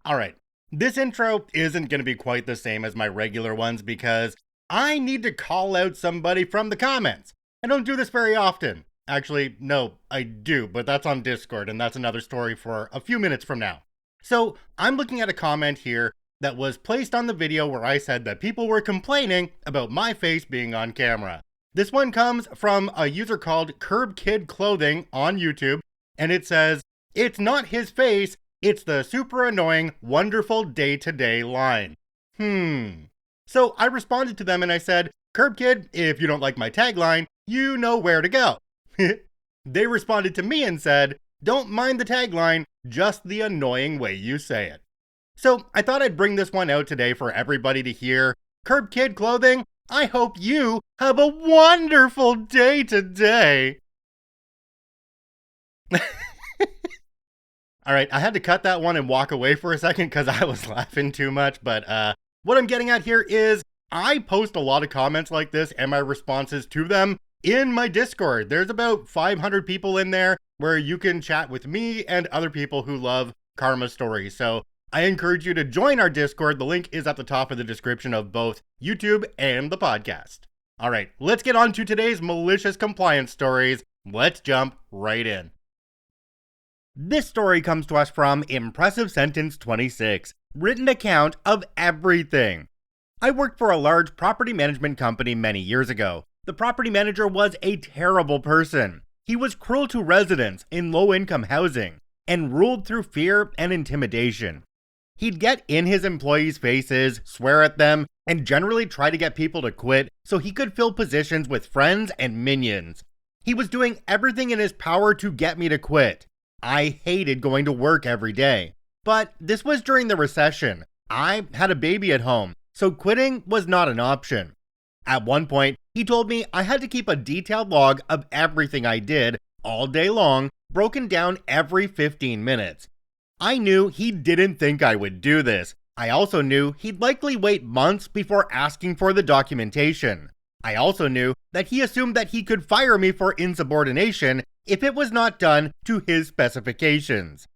Alright, this intro isn't going to be quite the same as my regular ones because I need to call out somebody from the comments. I don't do this very often. Actually, no, I do, but that's on Discord, and that's another story for a few minutes from now. So, I'm looking at a comment here that was placed on the video where I said that people were complaining about my face being on camera. This one comes from a user called Curb Kid Clothing on YouTube, and it says, "It's not his face, it's the super annoying, wonderful day-to-day line." So I responded to them and I said, "Curb Kid, if you don't like my tagline, you know where to go." They responded to me and said, "Don't mind the tagline, just the annoying way you say it." So I thought I'd bring this one out today for everybody to hear. Curb Kid Clothing, I hope you have a wonderful day today. Alright, I had to cut that one and walk away for a second because I was laughing too much, but what I'm getting at here is I post a lot of comments like this and my responses to them in my Discord. There's about 500 people in there where you can chat with me and other people who love karma stories. So I encourage you to join our Discord. The link is at the top of the description of both YouTube and the podcast. Alright, let's get on to today's malicious compliance stories. Let's jump right in. This story comes to us from Impressive Sentence 26, written account of everything. I worked for a large property management company many years ago. The property manager was a terrible person. He was cruel to residents in low-income housing and ruled through fear and intimidation. He'd get in his employees' faces, swear at them, and generally try to get people to quit so he could fill positions with friends and minions. He was doing everything in his power to get me to quit. I hated going to work every day. But this was during the recession. I had a baby at home, so quitting was not an option. At one point, he told me I had to keep a detailed log of everything I did all day long, broken down every 15 minutes. I knew he didn't think I would do this. I also knew he'd likely wait months before asking for the documentation. I also knew that he assumed that he could fire me for insubordination if it was not done to his specifications.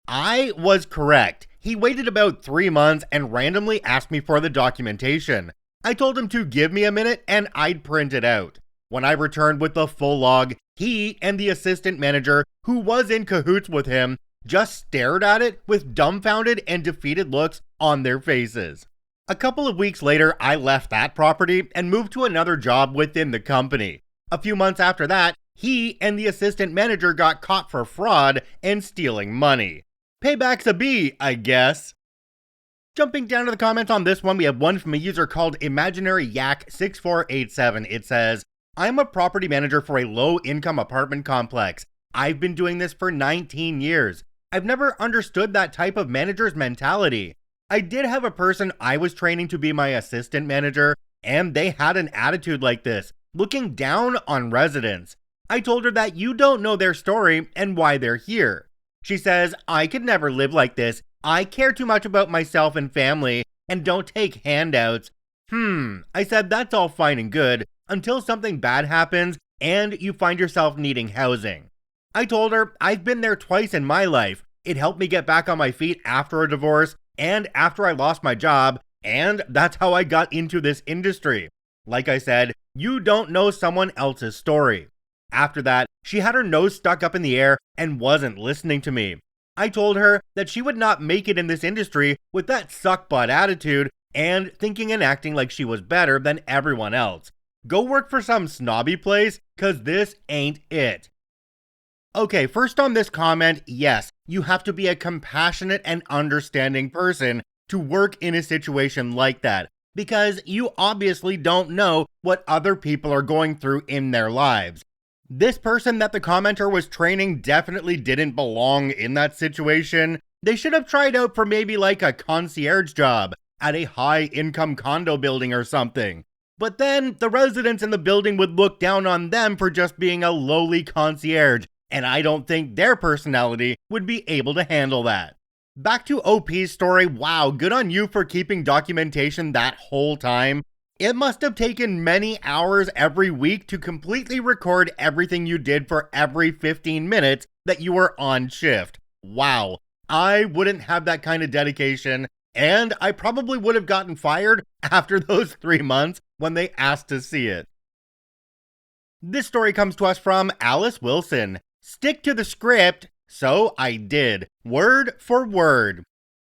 I was correct. He waited about 3 months and randomly asked me for the documentation. I told him to give me a minute and I'd print it out. When I returned with the full log, he and the assistant manager, who was in cahoots with him, just stared at it with dumbfounded and defeated looks on their faces. A couple of weeks later, I left that property and moved to another job within the company. A few months after that, he and the assistant manager got caught for fraud and stealing money. Payback's a B, I guess. Jumping down to the comments on this one, we have one from a user called ImaginaryYak6487. It says, "I'm a property manager for a low-income apartment complex. I've been doing this for 19 years. I've never understood that type of manager's mentality. I did have a person I was training to be my assistant manager, and they had an attitude like this, looking down on residents. I told her that you don't know their story and why they're here. She says, I could never live like this. I care too much about myself and family and don't take handouts. I said, that's all fine and good until something bad happens and you find yourself needing housing. I told her I've been there twice in my life. It helped me get back on my feet after a divorce and after I lost my job, and that's how I got into this industry. Like I said, you don't know someone else's story. After that, she had her nose stuck up in the air and wasn't listening to me. I told her that she would not make it in this industry with that suck-butt attitude and thinking and acting like she was better than everyone else. Go work for some snobby place, cause this ain't it." Okay, first on this comment, yes, you have to be a compassionate and understanding person to work in a situation like that, because you obviously don't know what other people are going through in their lives. This person that the commenter was training definitely didn't belong in that situation. They should have tried out for maybe like a concierge job at a high-income condo building or something. But then the residents in the building would look down on them for just being a lowly concierge, and I don't think their personality would be able to handle that. Back to OP's story, wow, good on you for keeping documentation that whole time. It must have taken many hours every week to completely record everything you did for every 15 minutes that you were on shift. Wow, I wouldn't have that kind of dedication, and I probably would have gotten fired after those 3 months when they asked to see it. This story comes to us from Alice Wilson. Stick to the script. So I did. Word for word.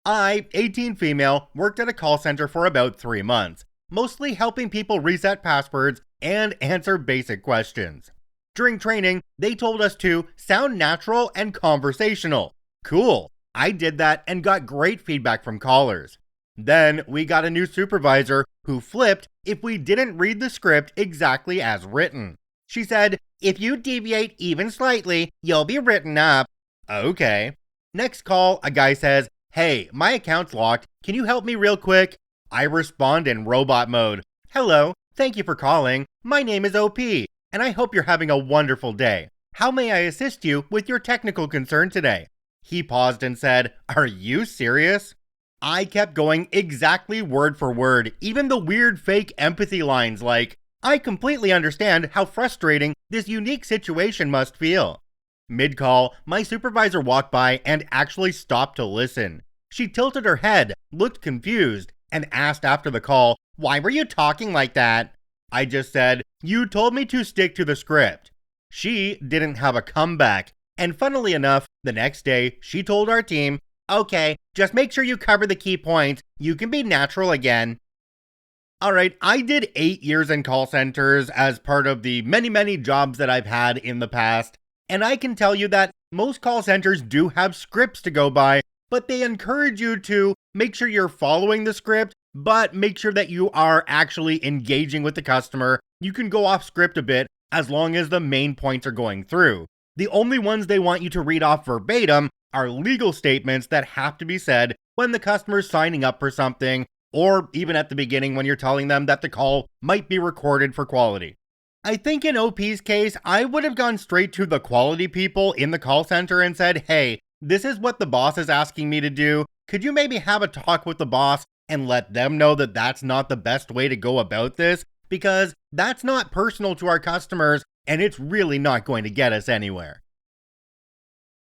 I, 18 female, worked at a call center for about 3 months, mostly helping people reset passwords and answer basic questions. During training, they told us to sound natural and conversational. Cool. I did that and got great feedback from callers. Then we got a new supervisor who flipped if we didn't read the script exactly as written. She said, if you deviate even slightly, you'll be written up. Okay. Next call, a guy says, hey, my account's locked. Can you help me real quick? I respond in robot mode. Hello, thank you for calling. My name is OP, and I hope you're having a wonderful day. How may I assist you with your technical concern today? He paused and said, are you serious? I kept going exactly word for word, even the weird fake empathy lines like, I completely understand how frustrating this unique situation must feel. Mid-call, my supervisor walked by and actually stopped to listen. She tilted her head, looked confused, and asked after the call, why were you talking like that? I just said, you told me to stick to the script. She didn't have a comeback, and funnily enough, the next day, she told our team, okay, just make sure you cover the key points. You can be natural again. Alright, I did 8 years in call centers as part of the many jobs that I've had in the past, and I can tell you that most call centers do have scripts to go by, but they encourage you to make sure you're following the script, but make sure that you are actually engaging with the customer. You can go off script a bit as long as the main points are going through. The only ones they want you to read off verbatim are legal statements that have to be said when the customer's signing up for something, or even at the beginning when you're telling them that the call might be recorded for quality. I think in OP's case, I would have gone straight to the quality people in the call center and said, hey, this is what the boss is asking me to do. Could you maybe have a talk with the boss and let them know that that's not the best way to go about this? Because that's not personal to our customers and it's really not going to get us anywhere.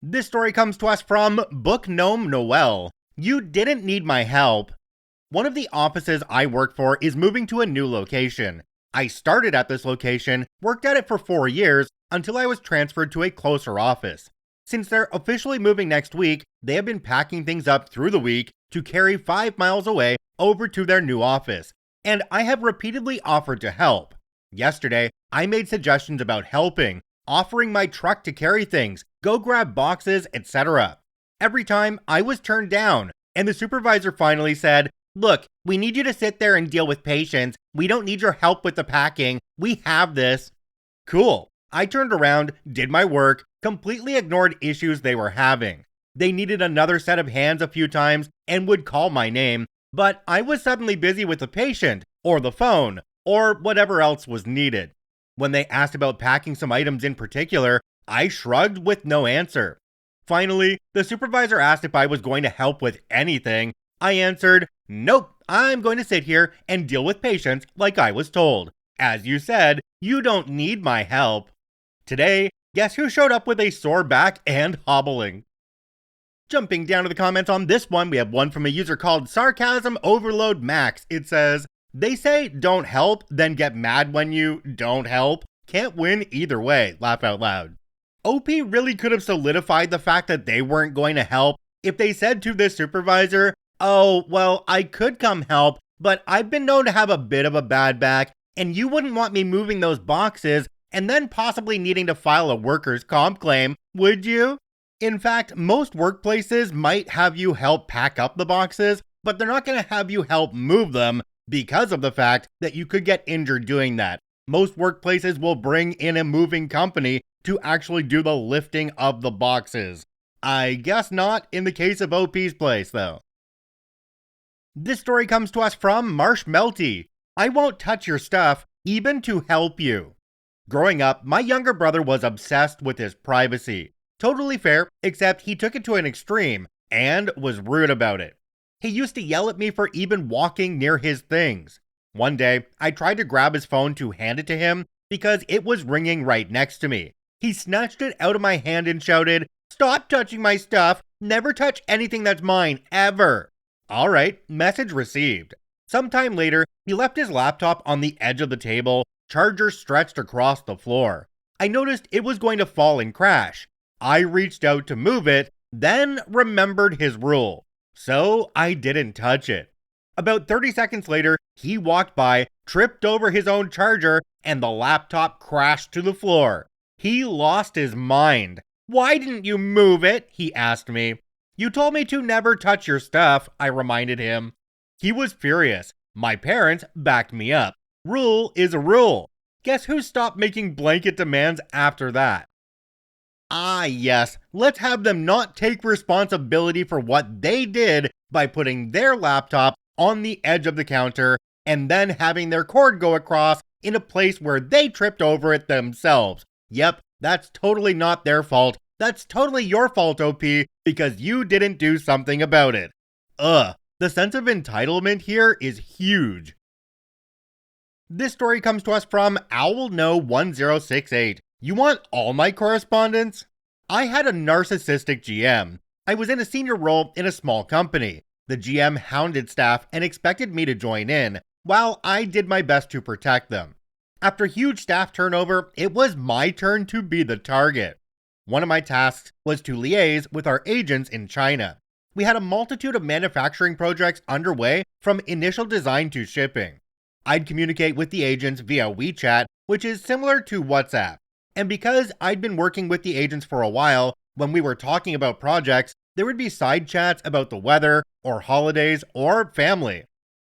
This story comes to us from Book Gnome Noel. You didn't need my help. One of the offices I work for is moving to a new location. I started at this location, worked at it for 4 years, until I was transferred to a closer office. Since they're officially moving next week, they have been packing things up through the week to carry 5 miles away over to their new office, and I have repeatedly offered to help. Yesterday, I made suggestions about helping, offering my truck to carry things, go grab boxes, etc. Every time, I was turned down, and the supervisor finally said, look, we need you to sit there and deal with patients. We don't need your help with the packing. We have this. Cool. I turned around, did my work, completely ignored issues they were having. They needed another set of hands a few times and would call my name, but I was suddenly busy with the patient, or the phone, or whatever else was needed. When they asked about packing some items in particular, I shrugged with no answer. Finally, the supervisor asked if I was going to help with anything. I answered, nope, I'm going to sit here and deal with patients like I was told. As you said, you don't need my help. Today, guess who showed up with a sore back and hobbling? Jumping down to the comments on this one, we have one from a user called Sarcasm Overload Max. It says, they say don't help, then get mad when you don't help. Can't win either way. Laugh out loud. OP really could have solidified the fact that they weren't going to help if they said to this supervisor, oh, well, I could come help, but I've been known to have a bit of a bad back, and you wouldn't want me moving those boxes and then possibly needing to file a workers' comp claim, would you? In fact, most workplaces might have you help pack up the boxes, but they're not going to have you help move them because of the fact that you could get injured doing that. Most workplaces will bring in a moving company to actually do the lifting of the boxes. I guess not in the case of OP's place, though. This story comes to us from Marshmelty. I won't touch your stuff, even to help you. Growing up, my younger brother was obsessed with his privacy. Totally fair, except he took it to an extreme and was rude about it. He used to yell at me for even walking near his things. One day, I tried to grab his phone to hand it to him because it was ringing right next to me. He snatched it out of my hand and shouted, "Stop touching my stuff! Never touch anything that's mine, ever. Alright, message received. Sometime later, he left his laptop on the edge of the table, charger stretched across the floor. I noticed it was going to fall and crash. I reached out to move it, then remembered his rule. So I didn't touch it. About 30 seconds later, he walked by, tripped over his own charger, and the laptop crashed to the floor. He lost his mind. "Why didn't you move it?" he asked me. "You told me to never touch your stuff," I reminded him. He was furious. My parents backed me up. Rule is a rule. Guess who stopped making blanket demands after that? Ah, yes, let's have them not take responsibility for what they did by putting their laptop on the edge of the counter and then having their cord go across in a place where they tripped over it themselves. Yep, that's totally not their fault. That's totally your fault, OP, because you didn't do something about it. Ugh, the sense of entitlement here is huge. This story comes to us from OwlKnow1068. You want all my correspondence? I had a narcissistic GM. I was in a senior role in a small company. The GM hounded staff and expected me to join in, while I did my best to protect them. After huge staff turnover, it was my turn to be the target. One of my tasks was to liaise with our agents in China. We had a multitude of manufacturing projects underway from initial design to shipping. I'd communicate with the agents via WeChat, which is similar to WhatsApp. And because I'd been working with the agents for a while, when we were talking about projects, there would be side chats about the weather, or holidays, or family.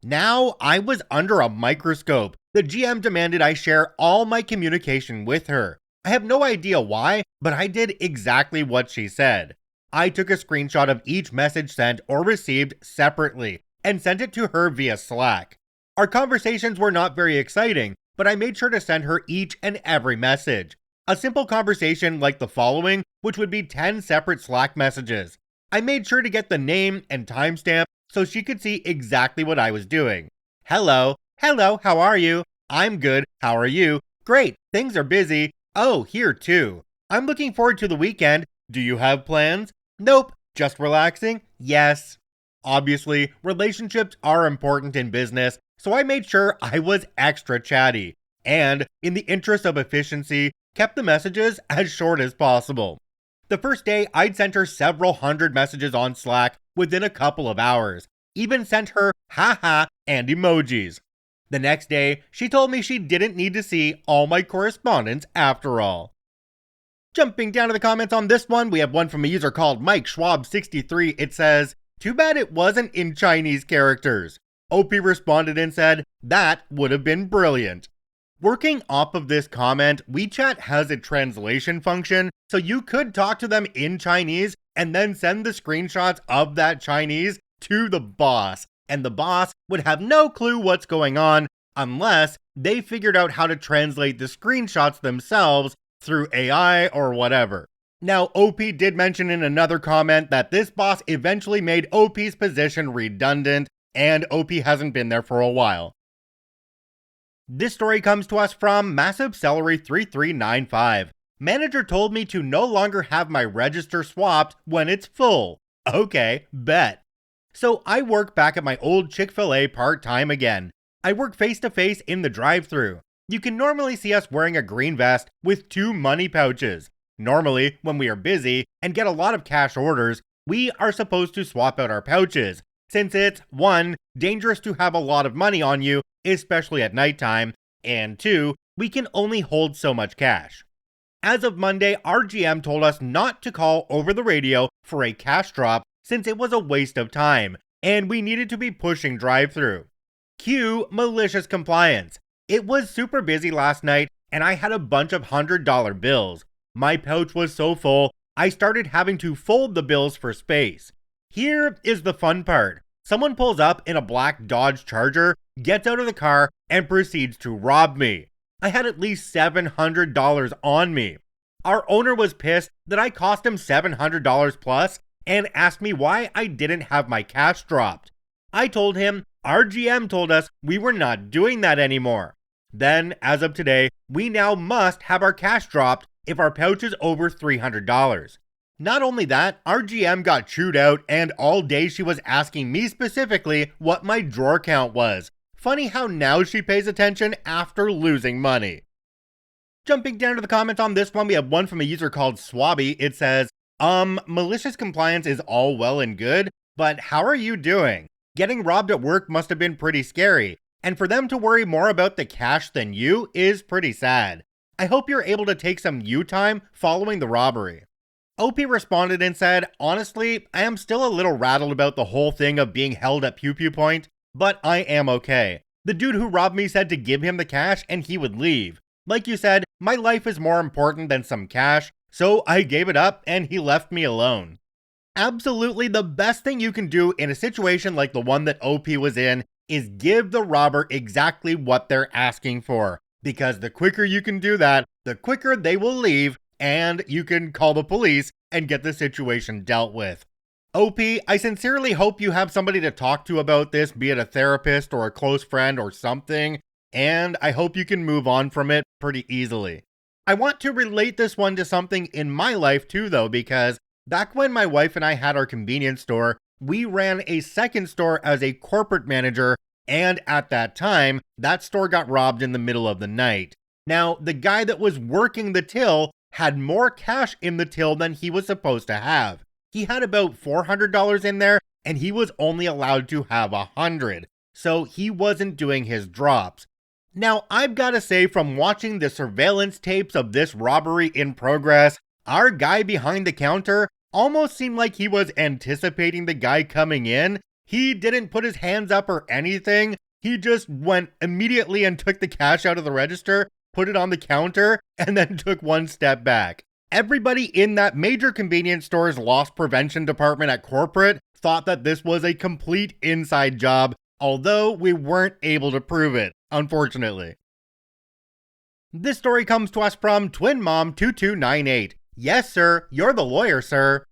Now I was under a microscope. The GM demanded I share all my communication with her. I have no idea why, but I did exactly what she said. I took a screenshot of each message sent or received separately and sent it to her via Slack. Our conversations were not very exciting, but I made sure to send her each and every message. A simple conversation like the following, which would be 10 separate Slack messages. I made sure to get the name and timestamp so she could see exactly what I was doing. Hello, how are you? I'm good, how are you? Great, things are busy. Oh, here too. I'm looking forward to the weekend. Do you have plans? Nope, just relaxing? Yes. Obviously, relationships are important in business, so I made sure I was extra chatty. And, in the interest of efficiency, kept the messages as short as possible. The first day, I'd sent her several hundred messages on Slack within a couple of hours. Even sent her haha and emojis. The next day, she told me she didn't need to see all my correspondence after all. Jumping down to the comments on this one, we have one from a user called Mike Schwab63. It says, "Too bad it wasn't in Chinese characters." OP responded and said, "That would have been brilliant." Working off of this comment, WeChat has a translation function, so you could talk to them in Chinese and then send the screenshots of that Chinese to the boss. And the boss would have no clue what's going on unless they figured out how to translate the screenshots themselves through AI or whatever. Now, OP did mention in another comment that this boss eventually made OP's position redundant, and OP hasn't been there for a while. This story comes to us from Massive Celery 3395. Manager told me to no longer have my register swapped when it's full. Okay, bet. So I work back at my old Chick-fil-A part-time again. I work face-to-face in the drive-thru. You can normally see us wearing a green vest with 2 money pouches. Normally, when we are busy and get a lot of cash orders, we are supposed to swap out our pouches, since it's 1, dangerous to have a lot of money on you, especially at nighttime, and 2, we can only hold so much cash. As of Monday, our GM told us not to call over the radio for a cash drop since it was a waste of time, and we needed to be pushing drive-thru. Cue Malicious Compliance. It was super busy last night, and I had a bunch of $100 bills. My pouch was so full, I started having to fold the bills for space. Here is the fun part. Someone pulls up in a black Dodge Charger, gets out of the car, and proceeds to rob me. I had at least $700 on me. Our owner was pissed that I cost him $700 plus and asked me why I didn't have my cash dropped. I told him our GM told us we were not doing that anymore. Then, as of today, we now must have our cash dropped if our pouch is over $300. Not only that, our GM got chewed out, and all day she was asking me specifically what my drawer count was. Funny how now she pays attention after losing money. Jumping down to the comments on this one, we have one from a user called Swabby. It says, malicious compliance is all well and good, but how are you doing? Getting robbed at work must have been pretty scary, and for them to worry more about the cash than you is pretty sad. I hope you're able to take some you time following the robbery. OP responded and said, honestly, I am still a little rattled about the whole thing of being held at Pew Pew Point, but I am okay. The dude who robbed me said to give him the cash and he would leave. Like you said, my life is more important than some cash, so I gave it up and he left me alone. Absolutely the best thing you can do in a situation like the one that OP was in is give the robber exactly what they're asking for. Because the quicker you can do that, the quicker they will leave and you can call the police and get the situation dealt with. OP, I sincerely hope you have somebody to talk to about this, be it a therapist or a close friend or something, and I hope you can move on from it pretty easily. I want to relate this one to something in my life too though, because back when my wife and I had our convenience store, we ran a second store as a corporate manager, and at that time, that store got robbed in the middle of the night. Now, the guy that was working the till had more cash in the till than he was supposed to have. He had about $400 in there, and he was only allowed to have $100, so he wasn't doing his drops. Now, I've got to say, from watching the surveillance tapes of this robbery in progress, our guy behind the counter almost seemed like he was anticipating the guy coming in. He didn't put his hands up or anything. He just went immediately and took the cash out of the register, put it on the counter, and then took one step back. Everybody in that major convenience store's loss prevention department at corporate thought that this was a complete inside job, although we weren't able to prove it, unfortunately. This story comes to us from TwinMom2298. Yes, sir, you're the lawyer, sir.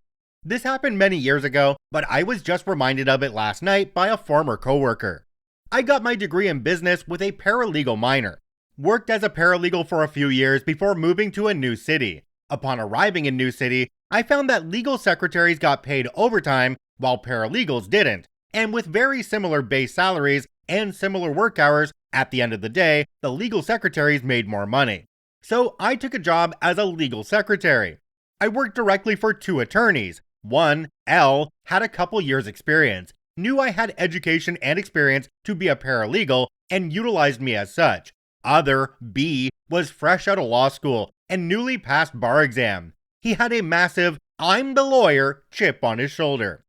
This happened many years ago, but I was just reminded of it last night by a former coworker. I got my degree in business with a paralegal minor. Worked as a paralegal for a few years before moving to a new city. Upon arriving in New City, I found that legal secretaries got paid overtime while paralegals didn't, and with very similar base salaries and similar work hours, at the end of the day, the legal secretaries made more money. So I took a job as a legal secretary. I worked directly for two attorneys. One, L, had a couple years experience, knew I had education and experience to be a paralegal, and utilized me as such. Other, B, was fresh out of law school and newly passed bar exam. He had a massive "I'm the lawyer" chip on his shoulder.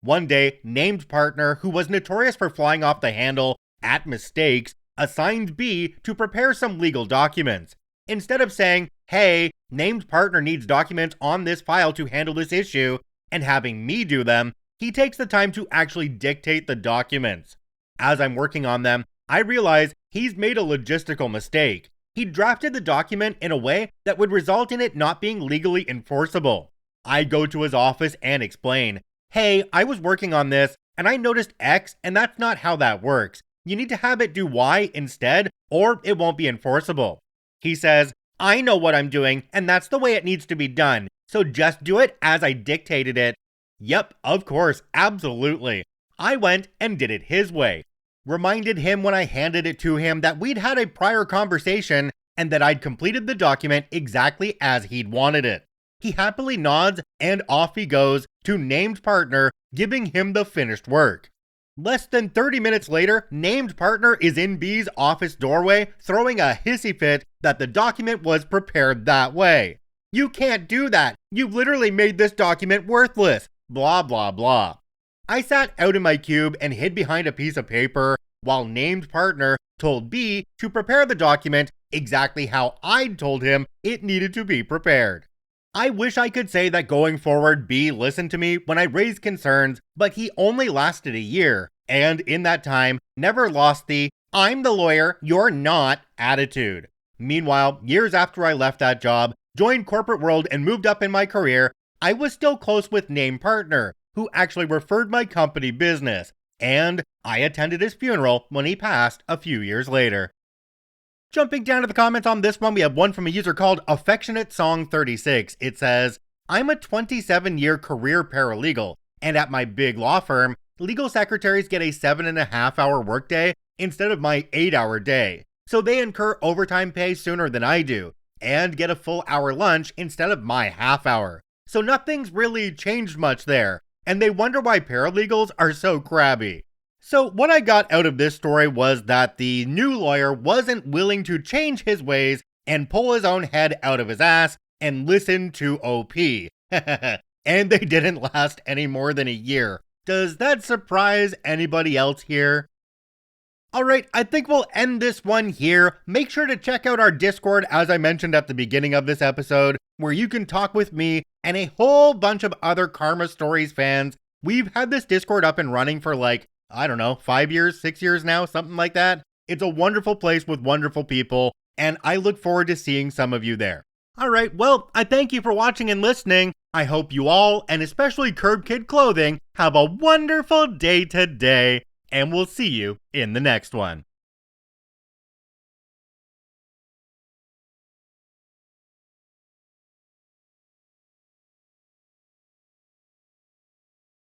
One day, named partner, who was notorious for flying off the handle at mistakes, assigned B to prepare some legal documents. Instead of saying, hey, named partner needs documents on this file to handle this issue, and having me do them, he takes the time to actually dictate the documents. As I'm working on them, I realize he's made a logistical mistake. He drafted the document in a way that would result in it not being legally enforceable. I go to his office and explain, hey, I was working on this, and I noticed X, and that's not how that works. You need to have it do Y instead, or it won't be enforceable. He says, I know what I'm doing, and that's the way it needs to be done, so just do it as I dictated it. Yep, of course, absolutely. I went and did it his way. Reminded him when I handed it to him that we'd had a prior conversation and that I'd completed the document exactly as he'd wanted it. He happily nods and off he goes to named partner, giving him the finished work. Less than 30 minutes later, named partner is in B's office doorway throwing a hissy fit that the document was prepared that way. You can't do that. You literally made this document worthless. Blah, blah, blah. I sat out in my cube and hid behind a piece of paper while named partner told B to prepare the document exactly how I'd told him it needed to be prepared. I wish I could say that going forward B listened to me when I raised concerns, but he only lasted a year, and in that time never lost the "I'm the lawyer, you're not" attitude. Meanwhile, years after I left that job, joined corporate world and moved up in my career, I was still close with named partner, who actually referred my company business, and I attended his funeral when he passed a few years later. Jumping down to the comments on this one, we have one from a user called Affectionate Song 36. It says, I'm a 27-year career paralegal, and at my big law firm, legal secretaries get a 7.5-hour workday instead of my 8-hour day. So they incur overtime pay sooner than I do, and get a full hour lunch instead of my half hour. So nothing's really changed much there, and they wonder why paralegals are so crabby. So what I got out of this story was that the new lawyer wasn't willing to change his ways and pull his own head out of his ass and listen to OP. And they didn't last any more than a year. Does that surprise anybody else here? Alright, I think we'll end this one here. Make sure to check out our Discord, as I mentioned at the beginning of this episode, where you can talk with me and a whole bunch of other Karma Stories fans. We've had this Discord up and running for 5 years, 6 years now, something like that. It's a wonderful place with wonderful people, and I look forward to seeing some of you there. Alright, well, I thank you for watching and listening. I hope you all, and especially Curb Kid Clothing, have a wonderful day today. And we'll see you in the next one.